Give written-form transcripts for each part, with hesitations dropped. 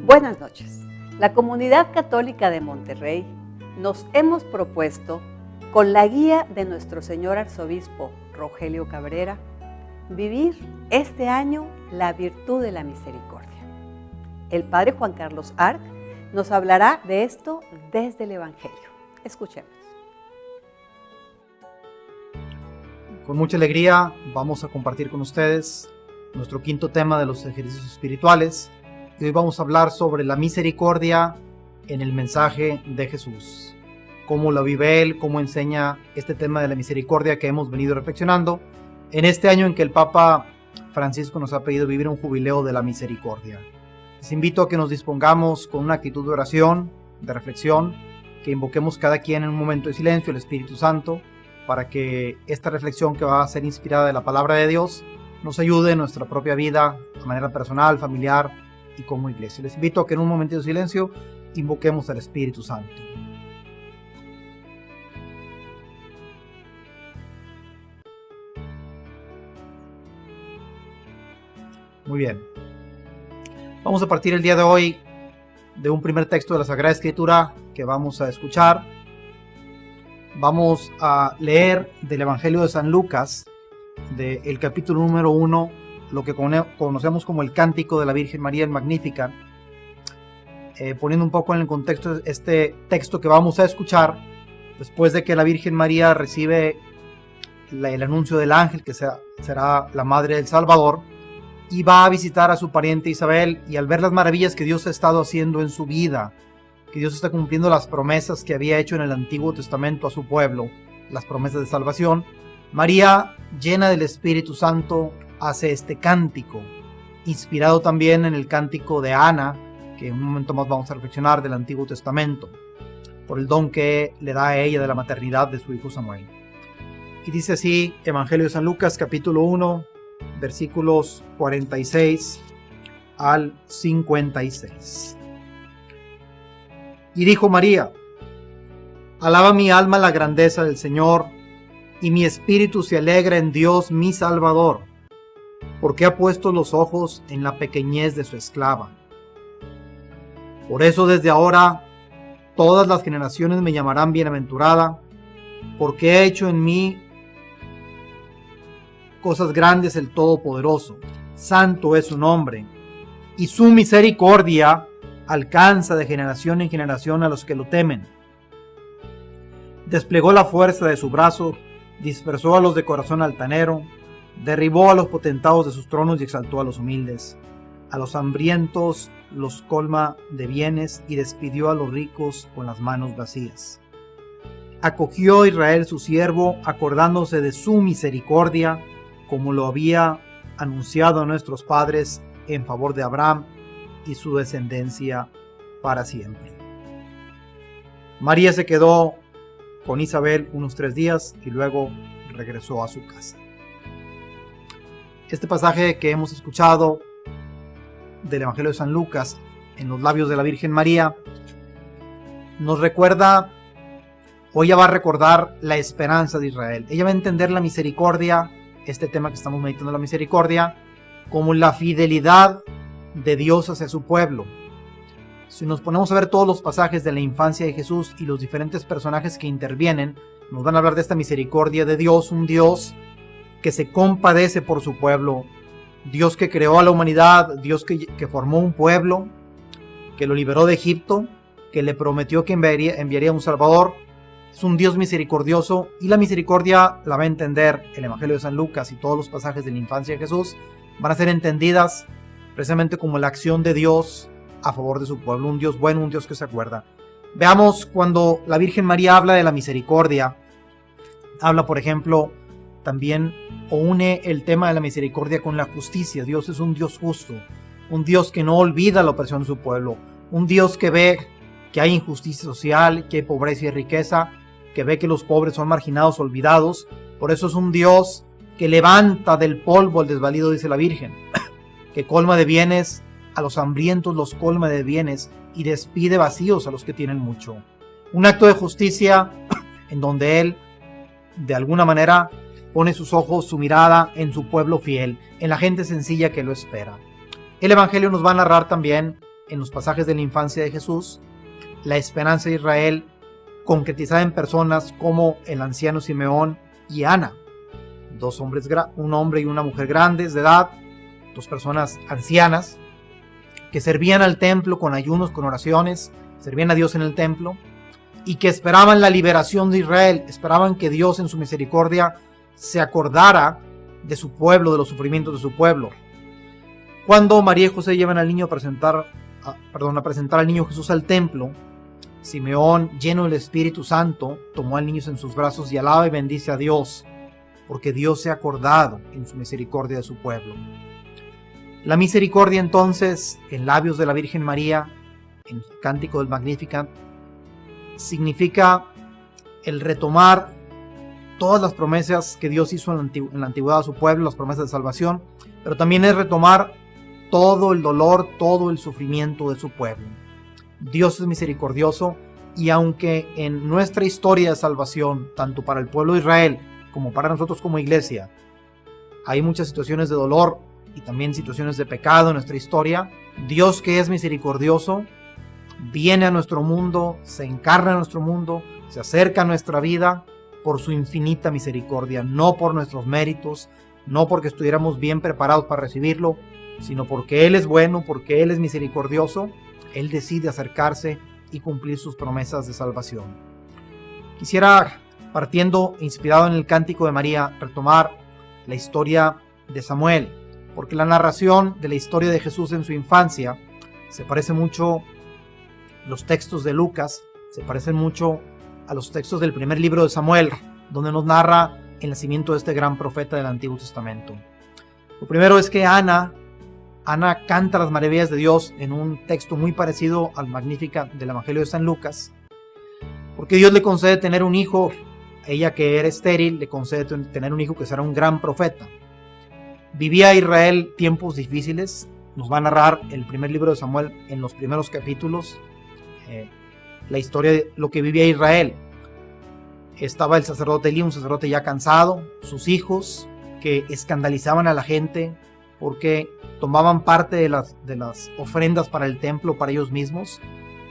Buenas noches. La Comunidad Católica de Monterrey nos hemos propuesto, con la guía de nuestro señor arzobispo Rogelio Cabrera, vivir este año la virtud de la misericordia. El padre Juan Carlos Arc nos hablará de esto desde el Evangelio. Escuchemos. Con mucha alegría vamos a compartir con ustedes nuestro quinto tema de los ejercicios espirituales. Y hoy vamos a hablar sobre la misericordia en el mensaje de Jesús. Cómo la vive Él, cómo enseña este tema de la misericordia que hemos venido reflexionando en este año en que el Papa Francisco nos ha pedido vivir un jubileo de la misericordia. Les invito a que nos dispongamos con una actitud de oración, de reflexión, que invoquemos cada quien en un momento de silencio el Espíritu Santo, para que esta reflexión que va a ser inspirada de la palabra de Dios nos ayude en nuestra propia vida, de manera personal, familiar y como iglesia. Les invito a que en un momento de silencio invoquemos al Espíritu Santo. Muy bien. Vamos a partir el día de hoy de un primer texto de la Sagrada Escritura que vamos a escuchar. Vamos a leer del Evangelio de San Lucas, del capítulo número 1, lo que conocemos como el Cántico de la Virgen María, el Magnificat. Poniendo un poco en el contexto este texto que vamos a escuchar, después de que la Virgen María recibe el anuncio del ángel que será la madre del Salvador, y va a visitar a su pariente Isabel, y al ver las maravillas que Dios ha estado haciendo en su vida, que Dios está cumpliendo las promesas que había hecho en el Antiguo Testamento a su pueblo, las promesas de salvación, María, llena del Espíritu Santo, hace este cántico, inspirado también en el cántico de Ana, que en un momento más vamos a reflexionar, del Antiguo Testamento, por el don que le da a ella de la maternidad de su hijo Samuel. Y dice así, Evangelio de San Lucas, capítulo 1, versículos 46 al 56. Y dijo María: alaba mi alma la grandeza del Señor, y mi espíritu se alegra en Dios mi Salvador, porque ha puesto los ojos en la pequeñez de su esclava. Por eso desde ahora todas las generaciones me llamarán bienaventurada, porque ha hecho en mí cosas grandes el Todopoderoso. Santo es su nombre, y su misericordia alcanza de generación en generación a los que lo temen. Desplegó la fuerza de su brazo, dispersó a los de corazón altanero, derribó a los potentados de sus tronos y exaltó a los humildes. A los hambrientos los colma de bienes y despidió a los ricos con las manos vacías. Acogió a Israel su siervo, acordándose de su misericordia, como lo había anunciado a nuestros padres en favor de Abraham y su descendencia para siempre. María se quedó con Isabel unos 3 días y luego regresó a su casa. Este pasaje que hemos escuchado del Evangelio de San Lucas en los labios de la Virgen María nos recuerda, o ella va a recordar, la esperanza de Israel. Ella va a entender la misericordia, este tema que estamos meditando, la misericordia, como la fidelidad de Dios hacia su pueblo. Si nos ponemos a ver todos los pasajes de la infancia de Jesús y los diferentes personajes que intervienen, nos van a hablar de esta misericordia de Dios, un Dios que se compadece por su pueblo, Dios que creó a la humanidad, Dios que formó un pueblo, que lo liberó de Egipto, que le prometió que enviaría un Salvador. Es un Dios misericordioso, y la misericordia la va a entender el Evangelio de San Lucas, y todos los pasajes de la infancia de Jesús van a ser entendidas precisamente como la acción de Dios a favor de su pueblo, un Dios bueno, un Dios que se acuerda. Veamos cuando la Virgen María habla de la misericordia, habla, por ejemplo, también, o une el tema de la misericordia con la justicia. Dios es un Dios justo, un Dios que no olvida la opresión de su pueblo, un Dios que ve que hay injusticia social, que hay pobreza y riqueza, que ve que los pobres son marginados, olvidados. Por eso es un Dios que levanta del polvo al desvalido, dice la Virgen, que colma de bienes a los hambrientos, los colma de bienes y despide vacíos a los que tienen mucho. Un acto de justicia en donde Él, de alguna manera, pone sus ojos, su mirada en su pueblo fiel, en la gente sencilla que lo espera. El Evangelio nos va a narrar también en los pasajes de la infancia de Jesús, la esperanza de Israel concretizada en personas como el anciano Simeón y Ana, dos hombres, un hombre y una mujer grandes de edad, dos personas ancianas que servían al templo con ayunos, con oraciones, servían a Dios en el templo y que esperaban la liberación de Israel, esperaban que Dios en su misericordia se acordara de su pueblo, de los sufrimientos de su pueblo. Cuando María y José llevan al niño a presentar al niño Jesús al templo, Simeón, lleno del Espíritu Santo, tomó al niño en sus brazos y alaba y bendice a Dios, porque Dios se ha acordado en su misericordia de su pueblo. La misericordia entonces, en labios de la Virgen María, en el cántico del Magnificat, significa el retomar todas las promesas que Dios hizo en la antigüedad a su pueblo, las promesas de salvación, pero también es retomar todo el dolor, todo el sufrimiento de su pueblo. Dios es misericordioso y aunque en nuestra historia de salvación, tanto para el pueblo de Israel como para nosotros como iglesia, hay muchas situaciones de dolor y también situaciones de pecado en nuestra historia, Dios, que es misericordioso, viene a nuestro mundo, se encarna en nuestro mundo, se acerca a nuestra vida por su infinita misericordia, no por nuestros méritos, no porque estuviéramos bien preparados para recibirlo, sino porque Él es bueno, porque Él es misericordioso. Él decide acercarse y cumplir sus promesas de salvación. Quisiera, partiendo inspirado en el Cántico de María, retomar la historia de Samuel, porque la narración de la historia de Jesús en su infancia se parece mucho a los textos de Lucas, se parecen mucho a los textos del primer libro de Samuel, donde nos narra el nacimiento de este gran profeta del Antiguo Testamento. Lo primero es que Ana canta las maravillas de Dios en un texto muy parecido al Magnificat del Evangelio de San Lucas, porque Dios le concede tener un hijo, ella que era estéril, le concede tener un hijo que será un gran profeta. Vivía Israel tiempos difíciles, nos va a narrar el primer libro de Samuel en los primeros capítulos, la historia de lo que vivía Israel. Estaba el sacerdote Elí, un sacerdote ya cansado, sus hijos que escandalizaban a la gente porque tomaban parte de las ofrendas para el templo para ellos mismos.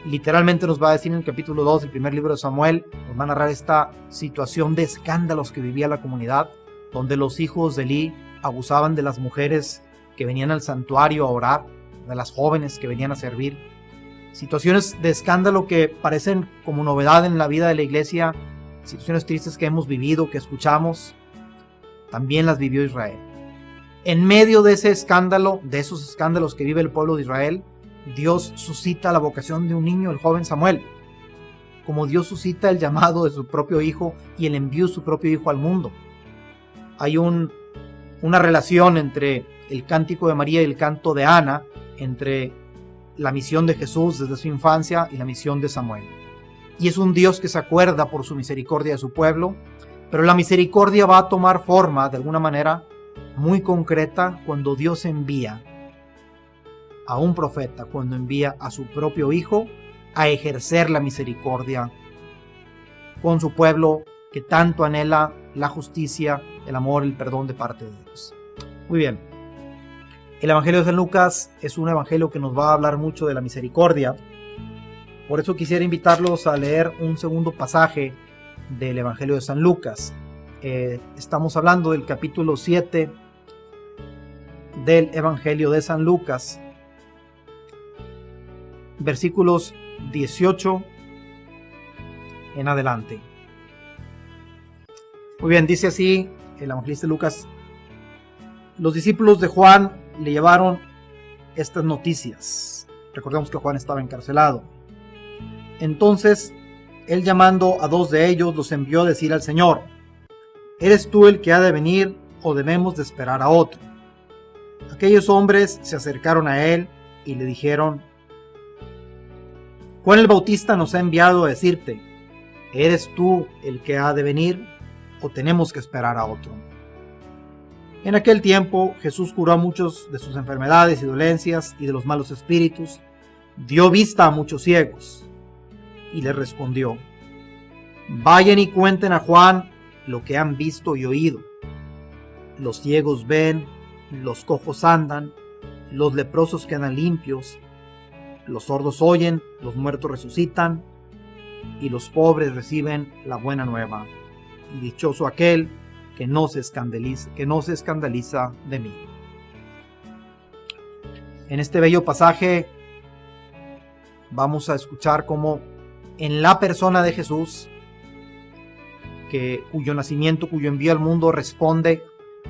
Literalmente nos va a decir en el capítulo 2 del primer libro de Samuel, nos va a narrar esta situación de escándalos que vivía la comunidad, donde los hijos de Elí abusaban de las mujeres que venían al santuario a orar, de las jóvenes que venían a servir. Situaciones de escándalo que parecen como novedad en la vida de la iglesia, situaciones tristes que hemos vivido, que escuchamos, también las vivió Israel. En medio de ese escándalo, de esos escándalos que vive el pueblo de Israel, Dios suscita la vocación de un niño, el joven Samuel. Como Dios suscita el llamado de su propio hijo y el envío de su propio hijo al mundo. Hay una relación entre el cántico de María y el canto de Ana, entre la misión de Jesús desde su infancia y la misión de Samuel. Y es un Dios que se acuerda por su misericordia de su pueblo, pero la misericordia va a tomar forma de alguna manera muy concreta cuando Dios envía a un profeta, cuando envía a su propio hijo a ejercer la misericordia con su pueblo que tanto anhela la justicia, el amor, el perdón de parte de Dios. Muy bien, el Evangelio de San Lucas es un evangelio que nos va a hablar mucho de la misericordia. Por eso quisiera invitarlos a leer un segundo pasaje del Evangelio de San Lucas. Estamos hablando del capítulo 7 del Evangelio de San Lucas, versículos 18 en adelante. Muy bien, dice así el evangelista Lucas: los discípulos de Juan le llevaron estas noticias. Recordemos que Juan estaba encarcelado. Entonces él, llamando a dos de ellos, los envió a decir al Señor: ¿eres tú el que ha de venir o debemos de esperar a otro? Aquellos hombres se acercaron a él y le dijeron: Juan el Bautista nos ha enviado a decirte: ¿eres tú el que ha de venir o tenemos que esperar a otro? En aquel tiempo Jesús curó a muchos de sus enfermedades y dolencias y de los malos espíritus, dio vista a muchos ciegos, y les respondió: vayan y cuenten a Juan lo que han visto y oído. Los ciegos ven, los cojos andan, los leprosos quedan limpios, los sordos oyen, los muertos resucitan y los pobres reciben la buena nueva. Y dichoso aquel que no se escandaliza de mí. En este bello pasaje vamos a escuchar cómo en la persona de Jesús, cuyo nacimiento, cuyo envío al mundo responde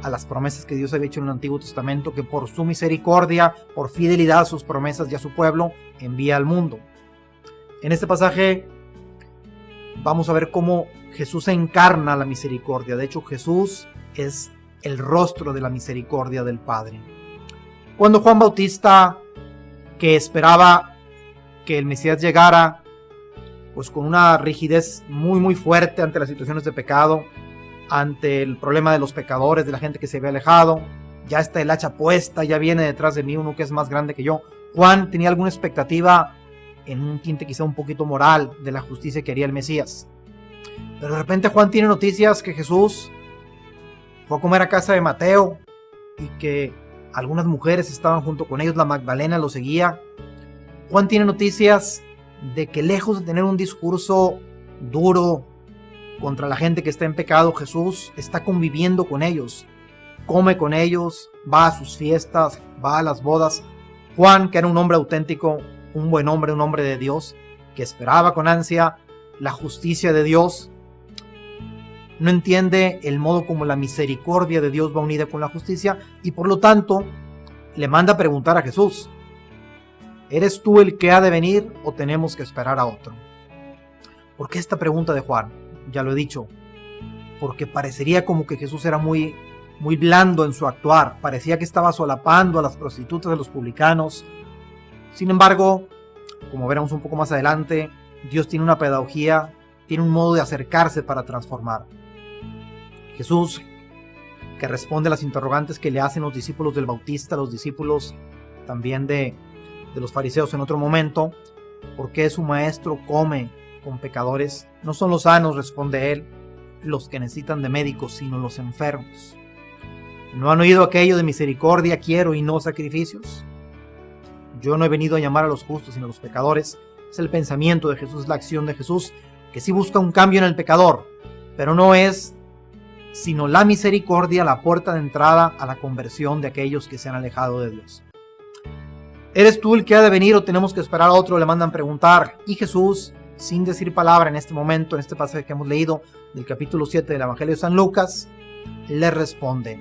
a las promesas que Dios había hecho en el Antiguo Testamento, que por su misericordia, por fidelidad a sus promesas y a su pueblo, envía al mundo. En este pasaje vamos a ver cómo Jesús encarna la misericordia. De hecho, Jesús es el rostro de la misericordia del Padre. Cuando Juan Bautista, que esperaba que el Mesías llegara, pues con una rigidez muy fuerte ante las situaciones de pecado, ante el problema de los pecadores, de la gente que se había alejado, ya está el hacha puesta, ya viene detrás de mí uno que es más grande que yo. Juan tenía alguna expectativa en un tinte quizá un poquito moral de la justicia que haría el Mesías. Pero de repente Juan tiene noticias que Jesús fue a comer a casa de Mateo y que algunas mujeres estaban junto con ellos, la Magdalena lo seguía. Juan tiene noticias de que lejos de tener un discurso duro contra la gente que está en pecado, Jesús está conviviendo con ellos, come con ellos, va a sus fiestas, va a las bodas. Juan, que era un hombre auténtico, un buen hombre, un hombre de Dios, que esperaba con ansia la justicia de Dios, no entiende el modo como la misericordia de Dios va unida con la justicia y por lo tanto le manda a preguntar a Jesús: ¿eres tú el que ha de venir o tenemos que esperar a otro? ¿Por qué esta pregunta de Juan? Ya lo he dicho, porque parecería como que Jesús era muy blando en su actuar, parecía que estaba solapando a las prostitutas de los publicanos. Sin embargo, como veremos un poco más adelante, Dios tiene una pedagogía, tiene un modo de acercarse para transformar. Jesús, que responde a las interrogantes que le hacen los discípulos del Bautista, los discípulos también de los fariseos en otro momento: ¿por qué su maestro come con pecadores? No son los sanos, responde él, los que necesitan de médicos, sino los enfermos. ¿No han oído aquello de misericordia quiero y no sacrificios? Yo no he venido a llamar a los justos sino a los pecadores. Es el pensamiento de Jesús, es la acción de Jesús, que sí busca un cambio en el pecador, pero no es sino la misericordia la puerta de entrada a la conversión de aquellos que se han alejado de Dios. ¿Eres tú el que ha de venir o tenemos que esperar a otro?, le mandan preguntar. Y Jesús, sin decir palabra en este momento, en este pasaje que hemos leído del capítulo 7 del Evangelio de San Lucas, le responde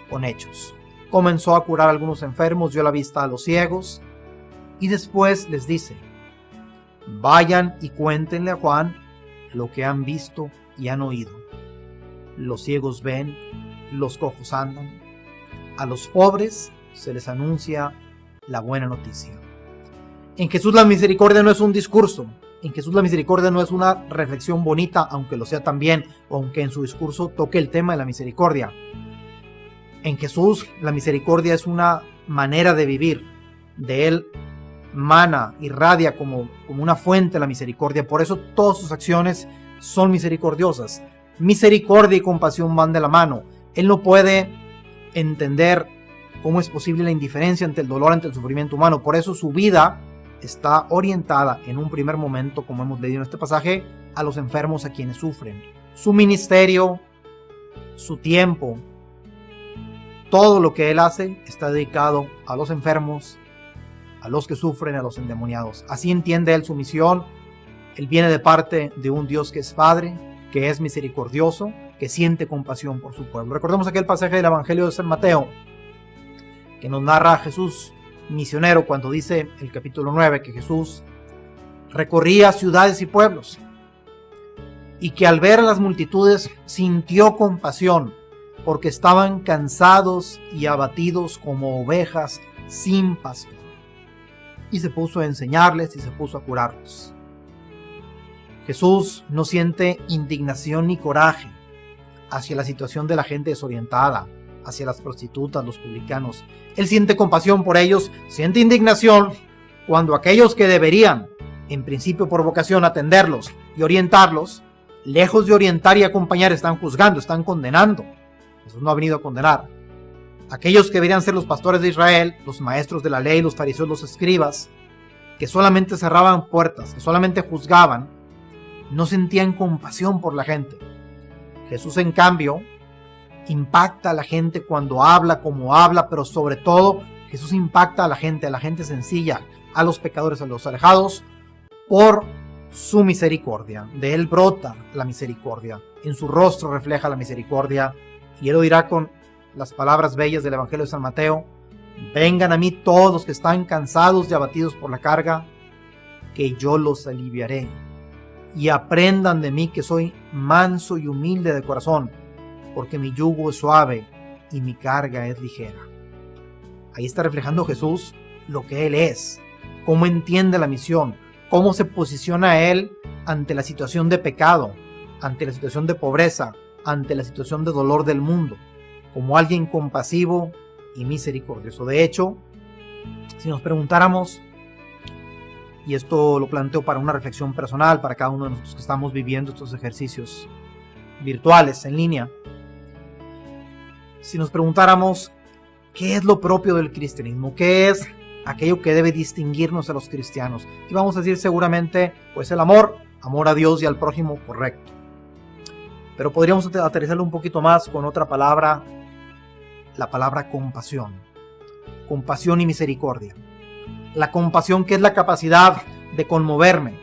con hechos. Comenzó a curar a algunos enfermos, dio la vista a los ciegos y después les dice: vayan y cuéntenle a Juan lo que han visto y han oído. Los ciegos ven, los cojos andan, a los pobres se les anuncia la buena noticia. En Jesús la misericordia no es un discurso, en Jesús la misericordia no es una reflexión bonita, aunque lo sea también, o aunque en su discurso toque el tema de la misericordia. En Jesús la misericordia es una manera de vivir, de él mana, irradia como una fuente la misericordia, por eso todas sus acciones son misericordiosas. Misericordia y compasión van de la mano. Él no puede entender cómo es posible la indiferencia ante el dolor, ante el sufrimiento humano, por eso su vida está orientada en un primer momento, como hemos leído en este pasaje, a los enfermos, a quienes sufren. Su ministerio, su tiempo, todo lo que él hace está dedicado a los enfermos, a los que sufren, a los endemoniados. Así entiende él su misión. Él viene de parte de un Dios que es Padre, que es misericordioso, que siente compasión por su pueblo. Recordemos aquel pasaje del Evangelio de San Mateo que nos narra a Jesús misionero, cuando dice el capítulo 9 que Jesús recorría ciudades y pueblos y que al ver a las multitudes sintió compasión porque estaban cansados y abatidos como ovejas sin pastor, y se puso a enseñarles y se puso a curarlos. Jesús no siente indignación ni coraje hacia la situación de la gente desorientada, hacia las prostitutas, los publicanos. Él siente compasión por ellos, siente indignación cuando aquellos que deberían, en principio por vocación, atenderlos y orientarlos, lejos de orientar y acompañar, están juzgando, están condenando. Jesús no ha venido a condenar. Aquellos que deberían ser los pastores de Israel, los maestros de la ley, los fariseos, los escribas, que solamente cerraban puertas, que solamente juzgaban, no sentían compasión por la gente. Jesús, en cambio, impacta a la gente cuando habla como habla, pero sobre todo Jesús impacta a la gente sencilla, a los pecadores, a los alejados, por su misericordia. De él brota la misericordia, en su rostro refleja la misericordia, y él lo dirá con las palabras bellas del Evangelio de San Mateo: vengan a mí todos los que están cansados y abatidos por la carga, que yo los aliviaré. Y aprendan de mí, que soy manso y humilde de corazón, porque mi yugo es suave y mi carga es ligera. Ahí está reflejando Jesús lo que Él es, cómo entiende la misión, cómo se posiciona Él ante la situación de pecado, ante la situación de pobreza, ante la situación de dolor del mundo, como alguien compasivo y misericordioso. De hecho, si nos preguntáramos, y esto lo planteo para una reflexión personal para cada uno de nosotros que estamos viviendo estos ejercicios virtuales en línea, si nos preguntáramos qué es lo propio del cristianismo, qué es aquello que debe distinguirnos a los cristianos, y vamos a decir seguramente pues el amor a Dios y al prójimo, correcto, pero podríamos aterrizarlo un poquito más con otra palabra, la palabra compasión y misericordia. La compasión, que es la capacidad de conmoverme,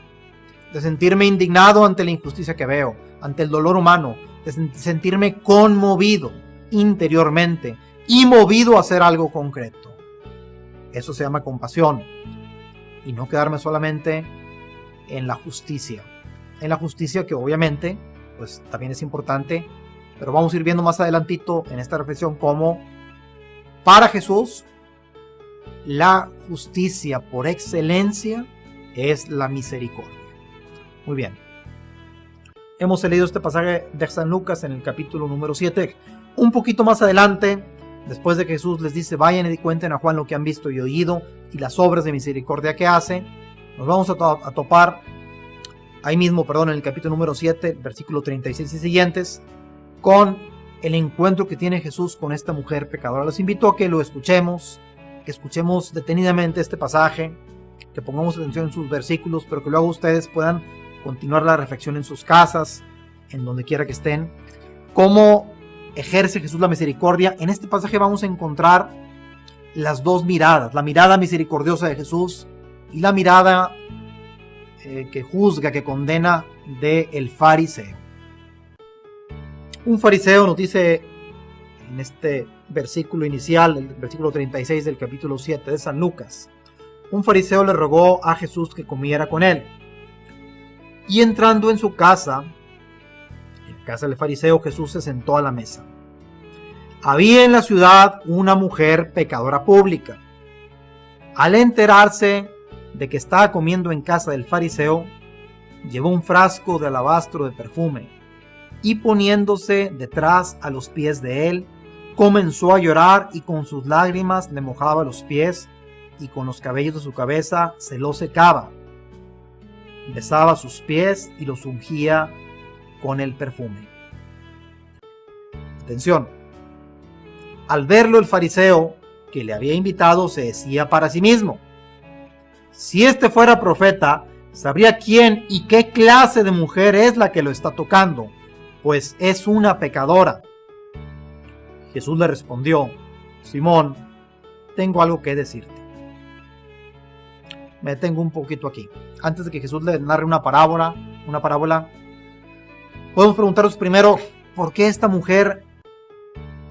de sentirme indignado ante la injusticia que veo, ante el dolor humano, de sentirme conmovido interiormente y movido a hacer algo concreto. Eso se llama compasión, y no quedarme solamente en la justicia. En la justicia, que obviamente pues también es importante, pero vamos a ir viendo más adelantito en esta reflexión cómo para Jesús la justicia por excelencia es la misericordia. Muy bien. Hemos leído este pasaje de San Lucas en el capítulo número 7. Un poquito más adelante, después de que Jesús les dice: vayan y cuenten a Juan lo que han visto y oído y las obras de misericordia que hace, nos vamos a topar ahí mismo, en el capítulo número 7, versículo 36 y siguientes, con el encuentro que tiene Jesús con esta mujer pecadora. Les invito a que lo escuchemos, que escuchemos detenidamente este pasaje, que pongamos atención en sus versículos, pero que luego ustedes puedan continuar la reflexión en sus casas, en donde quiera que estén. ¿Cómo ejerce Jesús la misericordia? En este pasaje vamos a encontrar las dos miradas, la mirada misericordiosa de Jesús y la mirada que juzga, que condena del fariseo. Un fariseo, nos dice en este versículo inicial, el versículo 36 del capítulo 7 de San Lucas, un fariseo le rogó a Jesús que comiera con él. Y entrando en su casa, en la casa del fariseo, Jesús se sentó a la mesa. Había en la ciudad una mujer pecadora pública. Al enterarse de que estaba comiendo en casa del fariseo, llevó un frasco de alabastro de perfume y, poniéndose detrás a los pies de él, comenzó a llorar y con sus lágrimas le mojaba los pies y con los cabellos de su cabeza se los secaba. Besaba sus pies y los ungía con el perfume. Atención. Al verlo, el fariseo que le había invitado se decía para sí mismo: si este fuera profeta, sabría quién y qué clase de mujer es la que lo está tocando, pues es una pecadora. Jesús le respondió: Simón, tengo algo que decirte. Me detengo un poquito aquí. Antes de que Jesús le narre una parábola, podemos preguntarnos primero por qué esta mujer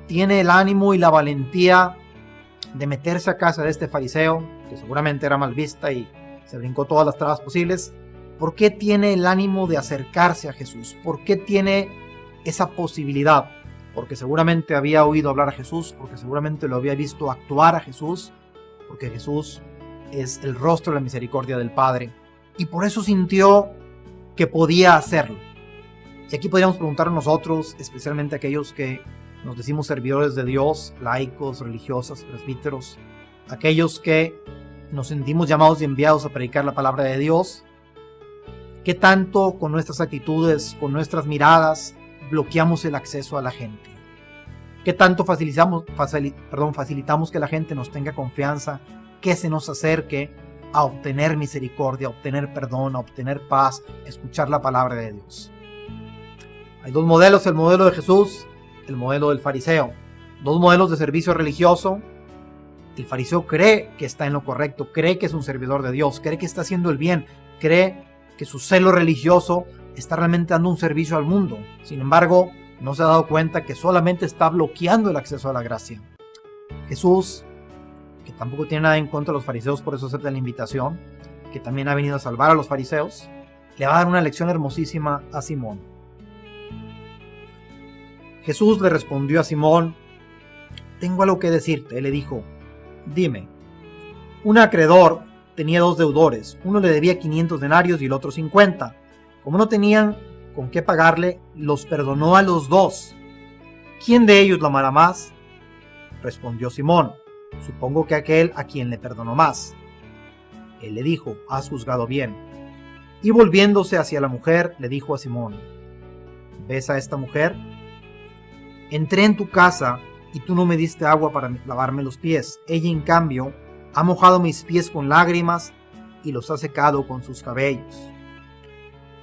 tiene el ánimo y la valentía de meterse a casa de este fariseo, que seguramente era mal vista y se brincó todas las trabas posibles. ¿Por qué tiene el ánimo de acercarse a Jesús? ¿Por qué tiene esa posibilidad? Porque seguramente había oído hablar a Jesús, porque seguramente lo había visto actuar a Jesús, porque Jesús es el rostro de la misericordia del Padre, y por eso sintió que podía hacerlo. Y aquí podríamos preguntar a nosotros, especialmente aquellos que nos decimos servidores de Dios, laicos, religiosas, presbíteros, aquellos que nos sentimos llamados y enviados a predicar la palabra de Dios, ¿qué tanto con nuestras actitudes, con nuestras miradas, bloqueamos el acceso a la gente? ¿Qué tanto facilitamos que la gente nos tenga confianza, que se nos acerque, a obtener misericordia, a obtener perdón, a obtener paz, a escuchar la palabra de Dios. Hay dos modelos, el modelo de Jesús, el modelo del fariseo. Dos modelos de servicio religioso. El fariseo cree que está en lo correcto, cree que es un servidor de Dios, cree que está haciendo el bien, cree que su celo religioso está realmente dando un servicio al mundo. Sin embargo, no se ha dado cuenta que solamente está bloqueando el acceso a la gracia. Jesús, que tampoco tiene nada en contra de los fariseos, por eso acepta la invitación, que también ha venido a salvar a los fariseos, le va a dar una lección hermosísima a Simón. Jesús le respondió a Simón: tengo algo que decirte. Él le dijo: dime. Un acreedor tenía dos deudores, uno le debía 500 denarios y el otro 50. Como no tenían con qué pagarle, los perdonó a los dos. ¿Quién de ellos lo amará más? Respondió Simón: supongo que aquel a quien le perdonó más. Él le dijo: has juzgado bien. Y volviéndose hacia la mujer, le dijo a Simón: ¿ves a esta mujer? Entré en tu casa y tú no me diste agua para lavarme los pies. Ella, en cambio, ha mojado mis pies con lágrimas y los ha secado con sus cabellos.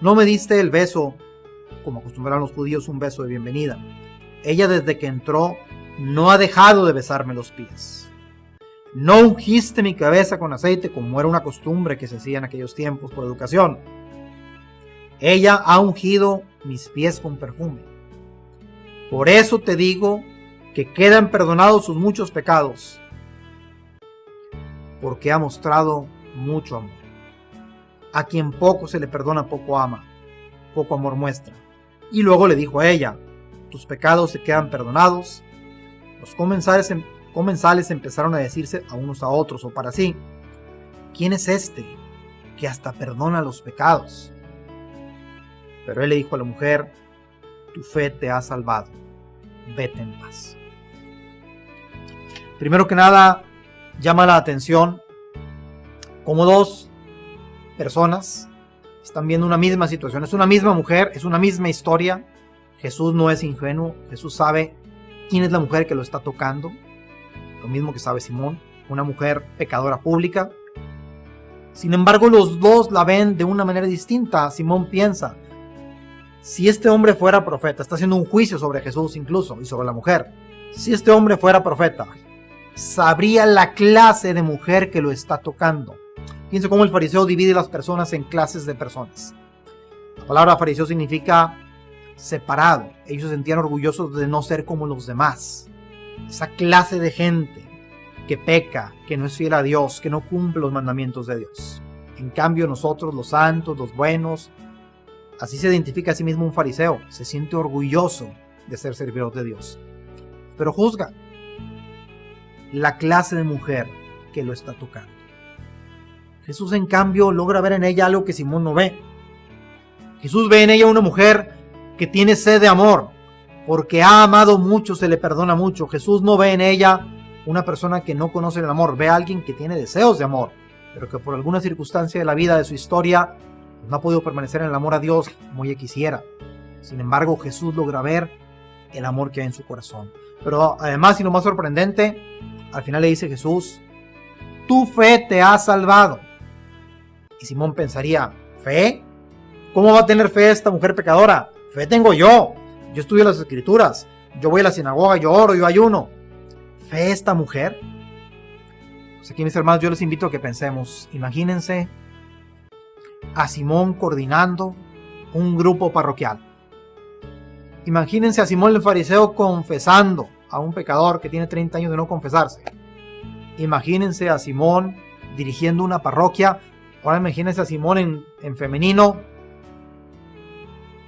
No me diste el beso, como acostumbraban los judíos, un beso de bienvenida. Ella, desde que entró, no ha dejado de besarme los pies. No ungiste mi cabeza con aceite, como era una costumbre que se hacía en aquellos tiempos por educación. Ella ha ungido mis pies con perfume. Por eso te digo que quedan perdonados sus muchos pecados, porque ha mostrado mucho amor. A quien poco se le perdona, poco ama, poco amor muestra. Y luego le dijo a ella: tus pecados se quedan perdonados. Los comensales empezaron a decirse a unos a otros o para sí: ¿quién es este que hasta perdona los pecados? Pero él le dijo a la mujer: tu fe te ha salvado, vete en paz. Primero que nada, llama la atención como dos personas están viendo una misma situación. Es una misma mujer, es una misma historia. Jesús no es ingenuo, Jesús sabe quién es la mujer que lo está tocando, lo mismo que sabe Simón, una mujer pecadora pública. Sin embargo, los dos la ven de una manera distinta. Simón piensa: si este hombre fuera profeta, está haciendo un juicio sobre Jesús incluso y sobre la mujer. Si este hombre fuera profeta, sabría la clase de mujer que lo está tocando. Fíjense cómo el fariseo divide las personas en clases de personas. La palabra fariseo significa separado. Ellos se sentían orgullosos de no ser como los demás. Esa clase de gente que peca, que no es fiel a Dios, que no cumple los mandamientos de Dios. En cambio, nosotros, los santos, los buenos, así se identifica a sí mismo un fariseo. Se siente orgulloso de ser servidor de Dios. Pero juzga la clase de mujer que lo está tocando. Jesús, en cambio, logra ver en ella algo que Simón no ve. Jesús ve en ella una mujer que tiene sed de amor. Porque ha amado mucho, se le perdona mucho. Jesús no ve en ella una persona que no conoce el amor. Ve a alguien que tiene deseos de amor, pero que por alguna circunstancia de la vida, de su historia, no ha podido permanecer en el amor a Dios como ella quisiera. Sin embargo, Jesús logra ver el amor que hay en su corazón. Pero además, y lo más sorprendente, al final le dice Jesús: tu fe te ha salvado. Y Simón pensaría: ¿fe? ¿Cómo va a tener fe esta mujer pecadora? Fe tengo yo. Yo estudio las escrituras. Yo voy a la sinagoga, yo oro, yo ayuno. ¿Fe esta mujer? Pues aquí, mis hermanos, yo les invito a que pensemos. Imagínense a Simón coordinando un grupo parroquial. Imagínense a Simón el fariseo confesando a un pecador que tiene 30 años de no confesarse. Imagínense a Simón dirigiendo una parroquia. Ahora imagínense a Simón en femenino,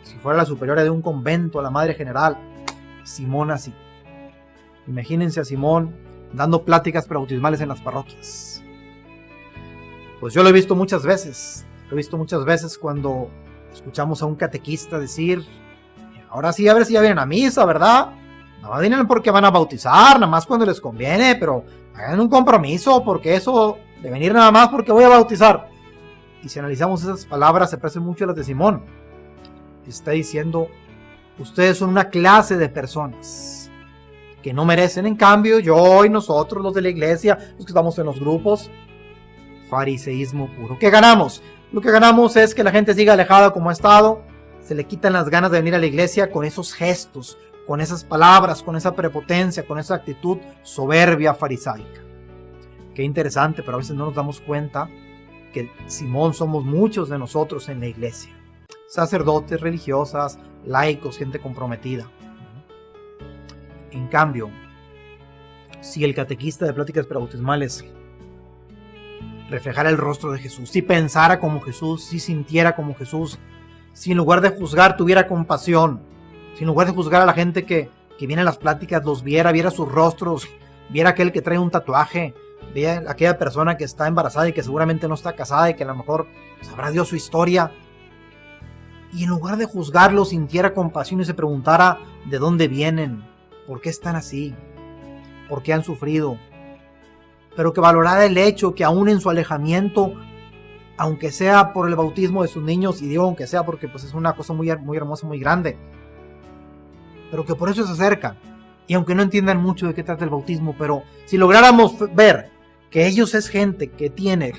si fuera la superiora de un convento, a la madre general. Simón así. Imagínense a Simón dando pláticas bautismales en las parroquias. Pues yo lo he visto muchas veces. Lo he visto muchas veces cuando escuchamos a un catequista decir: ahora sí, a ver si ya vienen a misa, ¿verdad? Nada más vienen porque van a bautizar, nada más cuando les conviene, pero hagan un compromiso, porque eso de venir nada más porque voy a bautizar. Y si analizamos esas palabras, se parecen mucho a las de Simón. Está diciendo: ustedes son una clase de personas que no merecen. En cambio, yo y nosotros, los de la iglesia, los que estamos en los grupos, fariseísmo puro. ¿Qué ganamos? Lo que ganamos es que la gente siga alejada como ha estado, se le quitan las ganas de venir a la iglesia con esos gestos, con esas palabras, con esa prepotencia, con esa actitud soberbia farisaica. Qué interesante, pero a veces no nos damos cuenta que Simón somos muchos de nosotros en la iglesia. Sacerdotes, religiosas, laicos, gente comprometida. En cambio, si el catequista de pláticas prebautismales reflejara el rostro de Jesús, si pensara como Jesús, si sintiera como Jesús, si en lugar de juzgar tuviera compasión, si en lugar de juzgar a la gente que viene a las pláticas los viera sus rostros, viera aquel que trae un tatuaje, viera aquella persona que está embarazada y que seguramente no está casada y que a lo mejor sabrá Dios su historia, y en lugar de juzgarlo sintiera compasión y se preguntara de dónde vienen, por qué están así, por qué han sufrido, pero que valorara el hecho que aún en su alejamiento, aunque sea por el bautismo de sus niños, y digo aunque sea porque pues es una cosa muy hermosa, muy grande, pero que por eso se acerca, y aunque no entiendan mucho de qué trata el bautismo, pero si lográramos ver que ellos es gente que tiene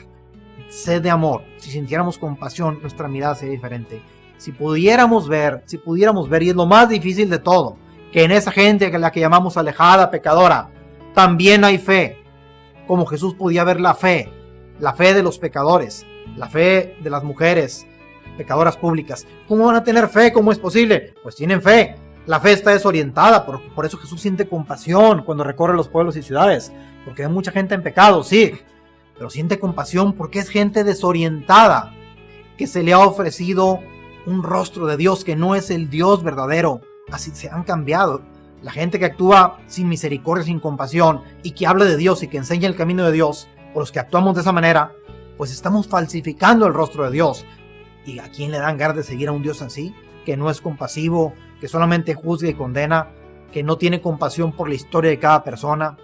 sed de amor, si sintiéramos compasión, nuestra mirada sería diferente. Si pudiéramos ver, y es lo más difícil de todo, que en esa gente a la que llamamos alejada, pecadora, también hay fe, como Jesús podía ver la fe de los pecadores, la fe de las mujeres pecadoras públicas. ¿Cómo van a tener fe? ¿Cómo es posible? Pues tienen fe. La fe está desorientada, por eso Jesús siente compasión cuando recorre los pueblos y ciudades, porque hay mucha gente en pecado, sí, pero siente compasión porque es gente desorientada, que se le ha ofrecido un rostro de Dios que no es el Dios verdadero. Así se han cambiado. La gente que actúa sin misericordia, sin compasión, y que habla de Dios y que enseña el camino de Dios, o los que actuamos de esa manera, pues estamos falsificando el rostro de Dios. ¿Y a quién le dan ganas de seguir a un Dios así? Que no es compasivo, que solamente juzga y condena, que no tiene compasión por la historia de cada persona,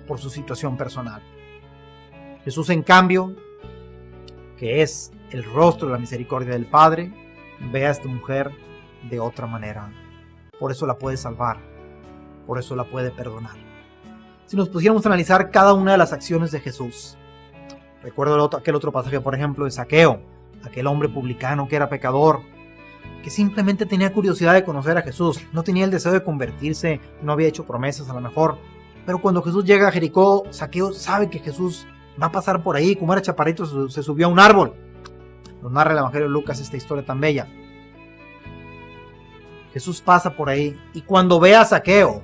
por su situación personal. Jesús, en cambio, que es el rostro de la misericordia del Padre, ve a esta mujer de otra manera. Por eso la puede salvar, por eso la puede perdonar. Si nos pusiéramos a analizar cada una de las acciones de Jesús, recuerdo aquel otro pasaje, por ejemplo, de Zaqueo, aquel hombre publicano que era pecador, que simplemente tenía curiosidad de conocer a Jesús, no tenía el deseo de convertirse, no había hecho promesas a lo mejor, pero cuando Jesús llega a Jericó, Zaqueo sabe que Jesús va a pasar por ahí, como era chaparrito, se subió a un árbol. Nos narra el Evangelio de Lucas esta historia tan bella. Jesús pasa por ahí, y cuando ve a Zaqueo,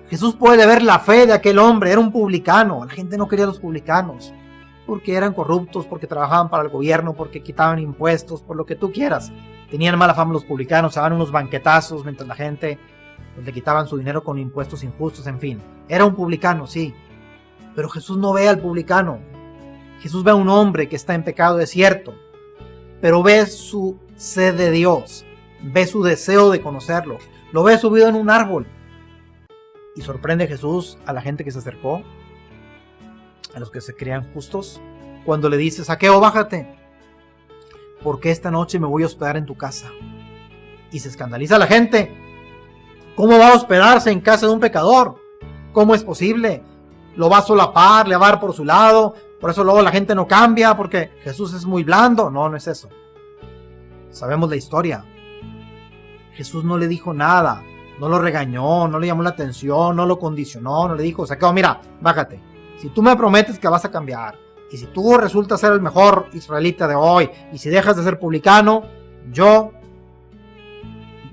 Jesús puede ver la fe de aquel hombre. Era un publicano. La gente no quería a los publicanos porque eran corruptos, porque trabajaban para el gobierno, porque quitaban impuestos, por lo que tú quieras. Tenían mala fama los publicanos, se daban unos banquetazos mientras la gente pues, le quitaban su dinero con impuestos injustos, en fin. Era un publicano, sí, pero Jesús no ve al publicano. Jesús ve a un hombre que está en pecado, es cierto, pero ve su sed de Dios, ve su deseo de conocerlo, lo ve subido en un árbol. Y sorprende Jesús a la gente que se acercó, a los que se creían justos, cuando le dice: Zaqueo, bájate, porque esta noche me voy a hospedar en tu casa. Y se escandaliza la gente. ¿Cómo va a hospedarse en casa de un pecador? ¿Cómo es posible? Lo va a solapar, le va a dar por su lado, por eso luego la gente no cambia, porque Jesús es muy blando. No, no es eso. Sabemos la historia. Jesús no le dijo nada, no lo regañó, no le llamó la atención, no lo condicionó, no le dijo: Zaqueo, mira, bájate. Si tú me prometes que vas a cambiar, y si tú resultas ser el mejor israelita de hoy, y si dejas de ser publicano, yo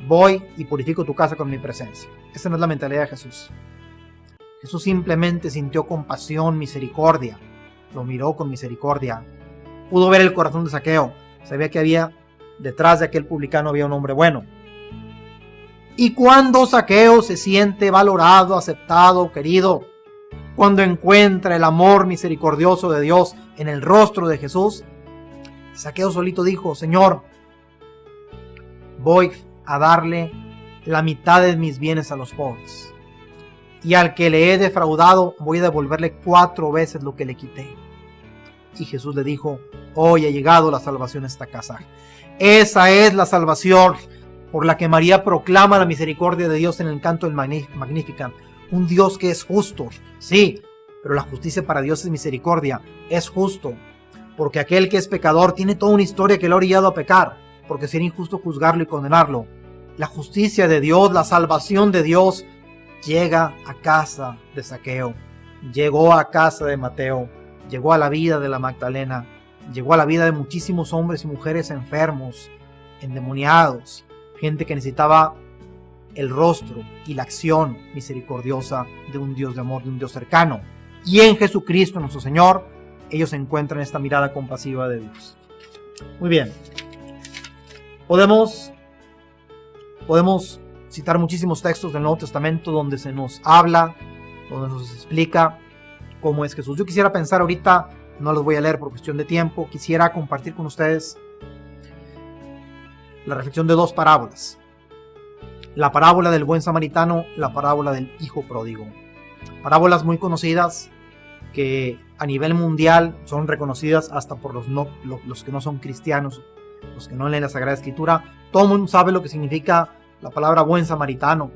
voy y purifico tu casa con mi presencia. Esa no es la mentalidad de Jesús. Jesús simplemente sintió compasión, misericordia, lo miró con misericordia, pudo ver el corazón de Zaqueo, sabía que había detrás de aquel publicano había un hombre bueno. Y cuando Zaqueo se siente valorado, aceptado, querido, cuando encuentra el amor misericordioso de Dios en el rostro de Jesús, Zaqueo solito dijo: Señor, voy a darle la mitad de mis bienes a los pobres, y al que le he defraudado voy a devolverle 4 veces lo que le quité. Y Jesús le dijo: hoy ha llegado la salvación a esta casa. Esa es la salvación por la que María proclama la misericordia de Dios en el canto del Magnificat. Un Dios que es justo, sí, pero la justicia para Dios es misericordia, es justo. porque aquel que es pecador tiene toda una historia que lo ha orillado a pecar, porque sería injusto juzgarlo y condenarlo. La justicia de Dios, la salvación de Dios llega a casa de Zaqueo, llegó a casa de Mateo, llegó a la vida de la Magdalena, llegó a la vida de muchísimos hombres y mujeres enfermos, endemoniados, gente que necesitaba el rostro y la acción misericordiosa de un Dios de amor, de un Dios cercano. Y en Jesucristo nuestro Señor, ellos encuentran esta mirada compasiva de Dios. Muy bien. Podemos citar muchísimos textos del Nuevo Testamento donde se nos habla, donde nos explica cómo es Jesús. Yo quisiera pensar ahorita, no los voy a leer por cuestión de tiempo, quisiera compartir con ustedes la reflexión de dos parábolas. La parábola del buen samaritano, la parábola del hijo pródigo. Parábolas muy conocidas que a nivel mundial son reconocidas hasta por los que no son cristianos, los que no leen la Sagrada Escritura. Todo el mundo sabe lo que significa la palabra buen samaritano.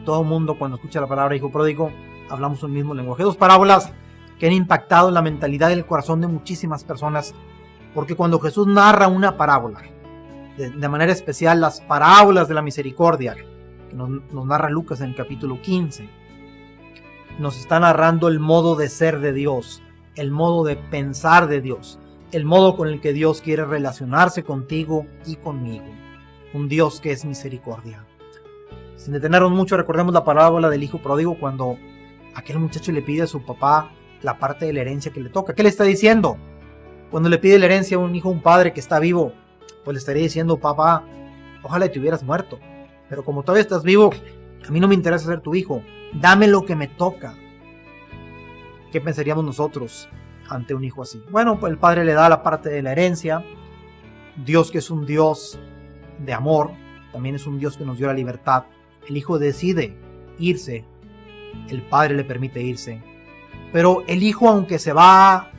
Todo el mundo cuando escucha la palabra hijo pródigo hablamos un mismo lenguaje. Dos parábolas que han impactado en la mentalidad y el corazón de muchísimas personas, porque cuando Jesús narra una parábola, de manera especial las parábolas de la misericordia, que nos narra Lucas en el capítulo 15, nos está narrando el modo de ser de Dios, el modo de pensar de Dios, el modo con el que Dios quiere relacionarse contigo y conmigo. Un Dios que es misericordia. Sin detenernos mucho, recordemos la parábola del hijo pródigo, cuando aquel muchacho le pide a su papá la parte de la herencia que le toca. ¿Qué le está diciendo? Cuando le pide la herencia a un hijo, a un padre que está vivo, pues le estaría diciendo: papá, ojalá te hubieras muerto, pero como todavía estás vivo, a mí no me interesa ser tu hijo, dame lo que me toca. ¿Qué pensaríamos nosotros ante un hijo así? Bueno, pues el padre le da la parte de la herencia. Dios, que es un Dios de amor, también es un Dios que nos dio la libertad. El hijo decide irse, el padre le permite irse, pero el hijo, aunque se va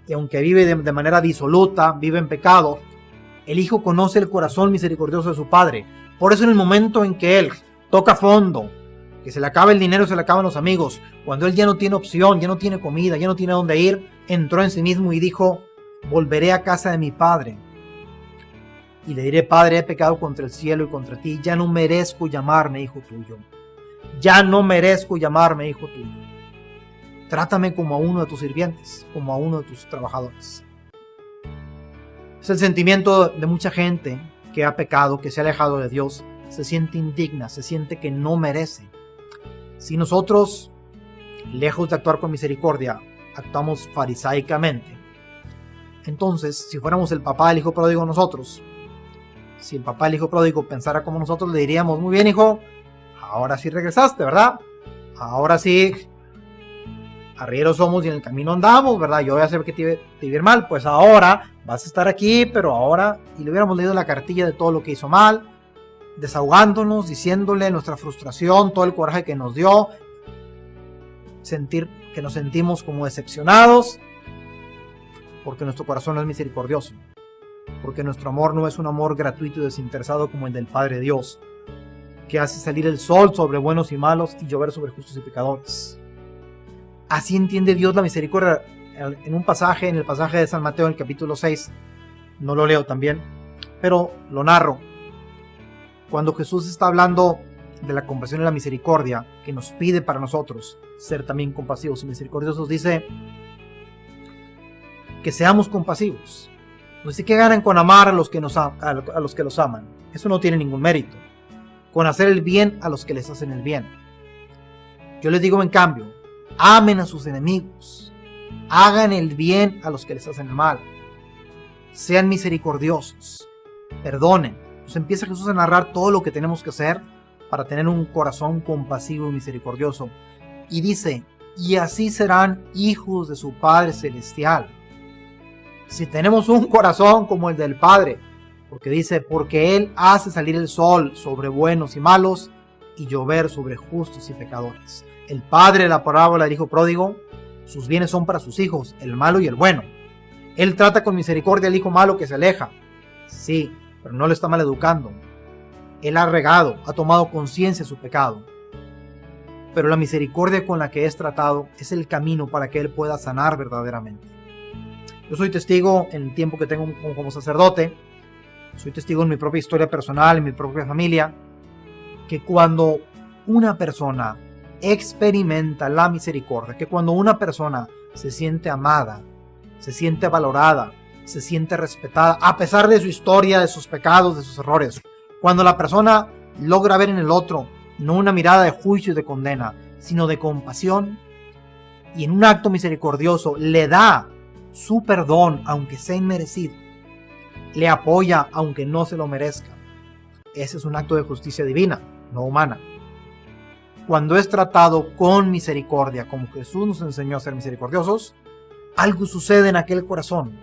y aunque vive de manera disoluta, vive en pecado, el hijo conoce el corazón misericordioso de su padre. Por eso en el momento en que él toca fondo, que se le acaba el dinero, se le acaban los amigos, cuando él ya no tiene opción, ya no tiene comida, ya no tiene dónde ir, entró en sí mismo y dijo: volveré a casa de mi padre y le diré: Padre, he pecado contra el cielo y contra ti, ya no merezco llamarme hijo tuyo, ya no merezco llamarme hijo tuyo, trátame como a uno de tus sirvientes, como a uno de tus trabajadores. Es el sentimiento de mucha gente que ha pecado, que se ha alejado de Dios, se siente indigna, se siente que no merece. Si nosotros, lejos de actuar con misericordia, actuamos farisaicamente, entonces, si fuéramos el papá del hijo pródigo nosotros, si el papá del hijo pródigo pensara como nosotros, le diríamos: muy bien, hijo, ahora sí regresaste, ¿verdad? Ahora sí, arrieros somos y en el camino andamos, ¿verdad? Yo voy a hacer que te iba mal, pues ahora vas a estar aquí, pero ahora... Y le hubiéramos leído la cartilla de todo lo que hizo mal, desahogándonos, diciéndole nuestra frustración, todo el coraje que nos dio, sentir que nos sentimos como decepcionados, porque nuestro corazón no es misericordioso, porque nuestro amor no es un amor gratuito y desinteresado como el del Padre Dios, que hace salir el sol sobre buenos y malos y llover sobre justos y pecadores. Así entiende Dios la misericordia en un pasaje, en el pasaje de San Mateo, en el capítulo 6, no lo leo también, pero lo narro. Cuando Jesús está hablando de la compasión y la misericordia que nos pide para nosotros ser también compasivos y misericordiosos, dice que seamos compasivos. No dice que ganan con amar a los que los aman. Eso no tiene ningún mérito. Con hacer el bien a los que les hacen el bien. Yo les digo, en cambio, amen a sus enemigos, hagan el bien a los que les hacen el mal, sean misericordiosos, perdonen. Nos empieza Jesús a narrar todo lo que tenemos que hacer para tener un corazón compasivo y misericordioso. Y dice: y así serán hijos de su Padre Celestial. Si tenemos un corazón como el del Padre, porque dice: porque Él hace salir el sol sobre buenos y malos y llover sobre justos y pecadores. El padre de la parábola del hijo pródigo, sus bienes son para sus hijos, el malo y el bueno. Él trata con misericordia al hijo malo que se aleja, sí, pero no lo está maleducando. Él ha regado, ha tomado conciencia de su pecado. Pero la misericordia con la que es tratado es el camino para que él pueda sanar verdaderamente. Yo soy testigo en el tiempo que tengo como sacerdote, soy testigo en mi propia historia personal, en mi propia familia, que cuando una persona experimenta la misericordia, que cuando una persona se siente amada, se siente valorada, se siente respetada, a pesar de su historia, de sus pecados, de sus errores, cuando la persona logra ver en el otro no una mirada de juicio y de condena, sino de compasión, y en un acto misericordioso le da su perdón aunque sea inmerecido, le apoya aunque no se lo merezca, ese es un acto de justicia divina, no humana. Cuando es tratado con misericordia, como Jesús nos enseñó a ser misericordiosos, algo sucede en aquel corazón,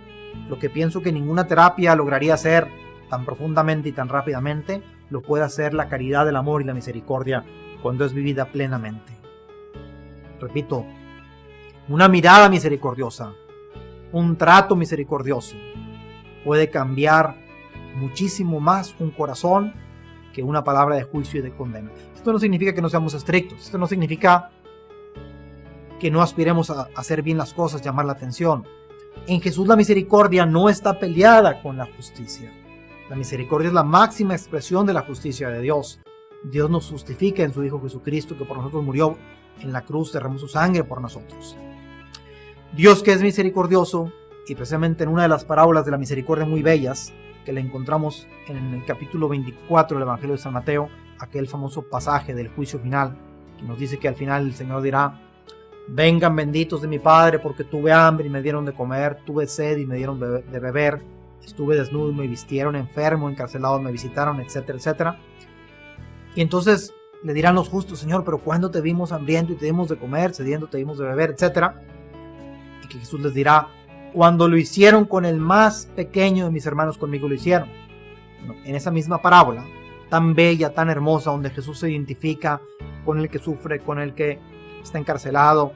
lo que pienso que ninguna terapia lograría hacer tan profundamente y tan rápidamente, lo puede hacer la caridad, el amor y la misericordia cuando es vivida plenamente. Repito, una mirada misericordiosa, un trato misericordioso puede cambiar muchísimo más un corazón que una palabra de juicio y de condena. Esto no significa que no seamos estrictos, esto no significa que no aspiremos a hacer bien las cosas, llamar la atención. En Jesús la misericordia no está peleada con la justicia. La misericordia es la máxima expresión de la justicia de Dios. Dios nos justifica en su Hijo Jesucristo, que por nosotros murió en la cruz, derramó su sangre por nosotros. Dios, que es misericordioso, y precisamente en una de las parábolas de la misericordia muy bellas, que la encontramos en el capítulo 24 del Evangelio de San Mateo, aquel famoso pasaje del juicio final, que nos dice que al final el Señor dirá: vengan benditos de mi Padre, porque tuve hambre y me dieron de comer, tuve sed y me dieron de beber, estuve desnudo y me vistieron, enfermo, encarcelado, me visitaron, etcétera, etcétera. Y entonces le dirán los justos: Señor, pero ¿cuándo te vimos hambriento y te dimos de comer, sediento te dimos de beber, etcétera? Y que Jesús les dirá: cuando lo hicieron con el más pequeño de mis hermanos, conmigo lo hicieron. Bueno, en esa misma parábola, tan bella, tan hermosa, donde Jesús se identifica con el que sufre, con el que está encarcelado,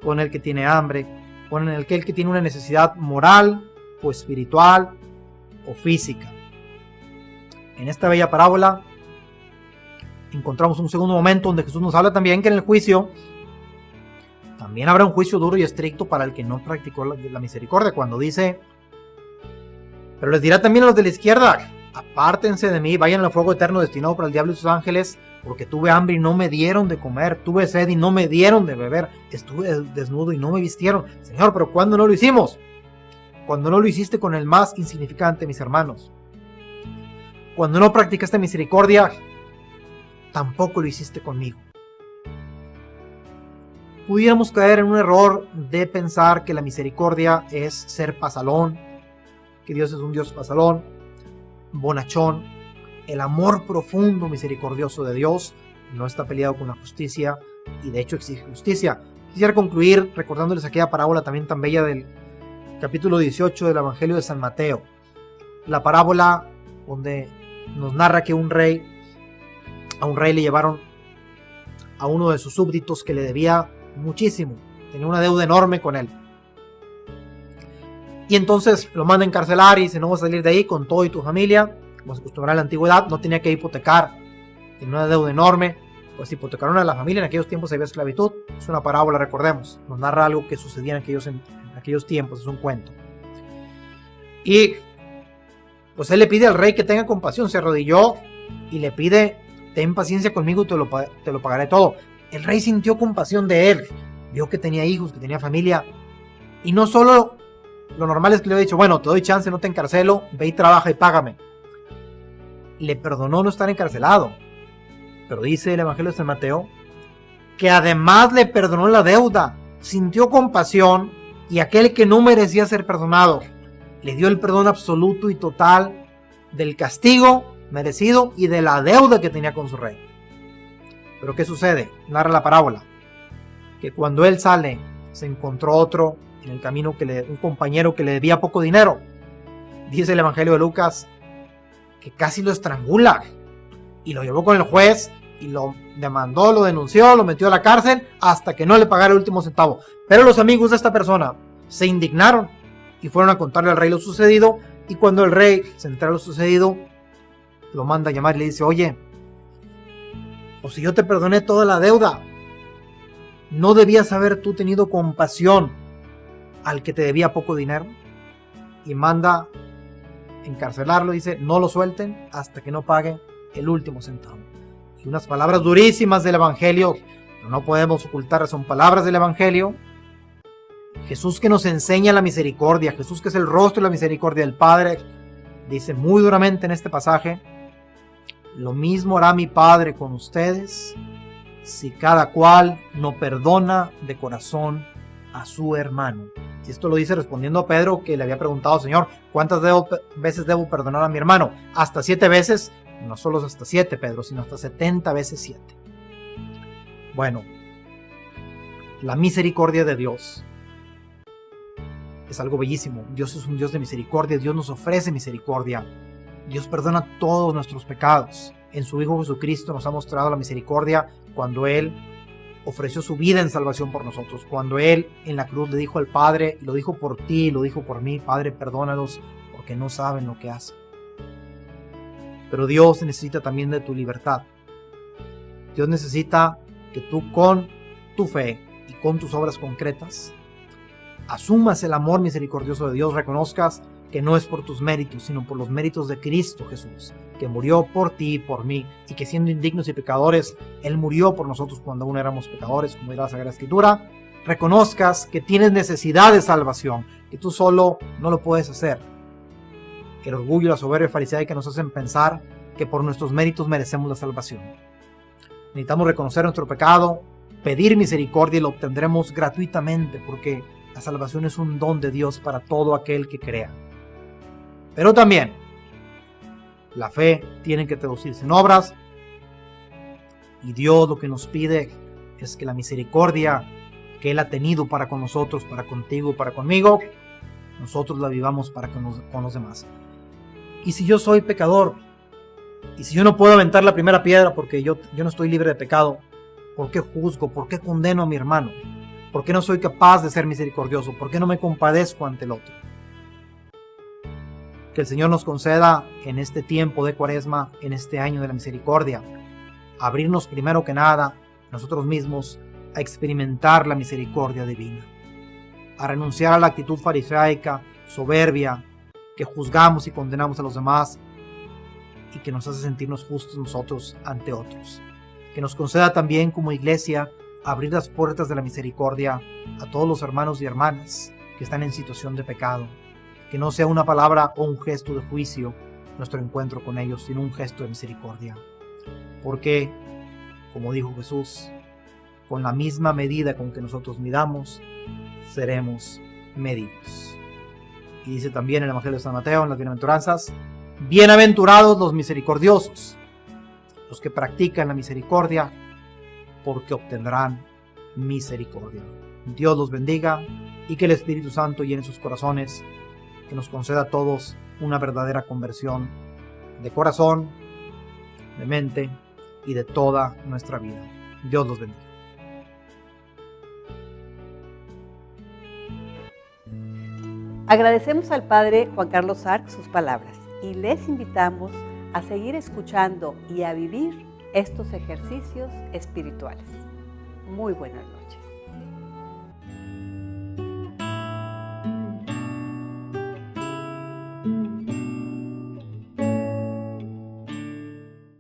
con el que tiene hambre, con el que tiene una necesidad moral o espiritual o física. En esta bella parábola encontramos un segundo momento donde Jesús nos habla también que en el juicio también habrá un juicio duro y estricto para el que no practicó la misericordia, cuando dice: pero les dirá también a los de la izquierda: apártense de mí, vayan al fuego eterno destinado para el diablo y sus ángeles, porque tuve hambre y no me dieron de comer, tuve sed y no me dieron de beber, estuve desnudo y no me vistieron. Señor, pero ¿cuándo no lo hicimos? Cuando no lo hiciste con el más insignificante, mis hermanos. Cuando no practicaste misericordia, tampoco lo hiciste conmigo. Pudiéramos caer en un error de pensar que la misericordia es ser pasalón, que Dios es un Dios pasalón, bonachón. El amor profundo, misericordioso de Dios no está peleado con la justicia y de hecho exige justicia. Quisiera concluir recordándoles aquella parábola también tan bella del capítulo 18 del Evangelio de San Mateo. La parábola donde nos narra que a un rey le llevaron a uno de sus súbditos que le debía muchísimo, tenía una deuda enorme con él, y entonces lo manda a encarcelar y dice: no vas a salir de ahí con todo y tu familia, como se acostumbraba en la antigüedad. No tenía que hipotecar, tenía una deuda enorme, pues hipotecaron a la familia. En aquellos tiempos había esclavitud, es una parábola, recordemos, nos narra algo que sucedía en aquellos tiempos, es un cuento. Y pues él le pide al rey que tenga compasión, se arrodilló y le pide: ten paciencia conmigo y te lo pagaré todo. El rey sintió compasión de él, vio que tenía hijos, que tenía familia, y no solo lo normal es que le había dicho: bueno, te doy chance, no te encarcelo, ve y trabaja y págame. Le perdonó no estar encarcelado, pero dice el Evangelio de San Mateo que además le perdonó la deuda, sintió compasión, y aquel que no merecía ser perdonado le dio el perdón absoluto y total del castigo merecido y de la deuda que tenía con su rey. Pero ¿qué sucede? Narra la parábola que cuando él sale se encontró otro en el camino, un compañero que le debía poco dinero. Dice el Evangelio de Lucas que casi lo estrangula y lo llevó con el juez y lo demandó, lo denunció, lo metió a la cárcel hasta que no le pagara el último centavo. Pero los amigos de esta persona se indignaron y fueron a contarle al rey lo sucedido, y cuando el rey se entera de lo sucedido, lo manda a llamar y le dice: oye, pues si yo te perdoné toda la deuda, ¿no debías haber tú tenido compasión al que te debía poco dinero y manda encarcelarlo. Dice, no lo suelten hasta que no pague el último centavo. Y unas palabras durísimas del Evangelio, pero no podemos ocultar, son palabras del Evangelio. Jesús, que nos enseña la misericordia, Jesús, que es el rostro de la misericordia del Padre, dice muy duramente en este pasaje, lo mismo hará mi Padre con ustedes si cada cual no perdona de corazón a su hermano. Y esto lo dice respondiendo a Pedro, que le había preguntado, Señor, ¿cuántas veces debo perdonar a mi hermano? ¿Hasta 7 veces? No solo hasta 7, Pedro, sino hasta 70 veces 7. Bueno, la misericordia de Dios es algo bellísimo. Dios es un Dios de misericordia. Dios nos ofrece misericordia. Dios perdona todos nuestros pecados. En su Hijo Jesucristo nos ha mostrado la misericordia cuando Él ofreció su vida en salvación por nosotros. Cuando Él en la cruz le dijo al Padre, lo dijo por ti, lo dijo por mí, Padre, perdónalos porque no saben lo que hacen. Pero Dios necesita también de tu libertad. Dios necesita que tú con tu fe y con tus obras concretas asumas el amor misericordioso de Dios, reconozcas que no es por tus méritos, sino por los méritos de Cristo Jesús, que murió por ti y por mí, y que siendo indignos y pecadores, Él murió por nosotros cuando aún éramos pecadores, como dirá la Sagrada Escritura. Reconozcas que tienes necesidad de salvación, que tú solo no lo puedes hacer. El orgullo y la soberbia farisaica nos hacen pensar que por nuestros méritos merecemos la salvación. Necesitamos reconocer nuestro pecado, pedir misericordia y lo obtendremos gratuitamente, porque la salvación es un don de Dios para todo aquel que crea. Pero también la fe tiene que traducirse en obras, y Dios lo que nos pide es que la misericordia que Él ha tenido para con nosotros, para contigo, para conmigo, nosotros la vivamos para con los demás. Y si yo soy pecador, y si yo no puedo aventar la primera piedra porque yo no estoy libre de pecado, ¿por qué juzgo? ¿Por qué condeno a mi hermano? ¿Por qué no soy capaz de ser misericordioso? ¿Por qué no me compadezco ante el otro? Que el Señor nos conceda en este tiempo de Cuaresma, en este año de la misericordia, abrirnos primero que nada nosotros mismos a experimentar la misericordia divina, a renunciar a la actitud farisaica, soberbia, que juzgamos y condenamos a los demás y que nos hace sentirnos justos nosotros ante otros. Que nos conceda también como iglesia abrir las puertas de la misericordia a todos los hermanos y hermanas que están en situación de pecado. Que no sea una palabra o un gesto de juicio nuestro encuentro con ellos, sino un gesto de misericordia. Porque, como dijo Jesús, con la misma medida con que nosotros midamos, seremos medidos. Y dice también en el Evangelio de San Mateo, en las bienaventuranzas, bienaventurados los misericordiosos, los que practican la misericordia, porque obtendrán misericordia. Dios los bendiga y que el Espíritu Santo llene sus corazones, que nos conceda a todos una verdadera conversión de corazón, de mente y de toda nuestra vida. Dios los bendiga. Agradecemos al Padre Juan Carlos Arc sus palabras y les invitamos a seguir escuchando y a vivir estos ejercicios espirituales. Muy buenas noches.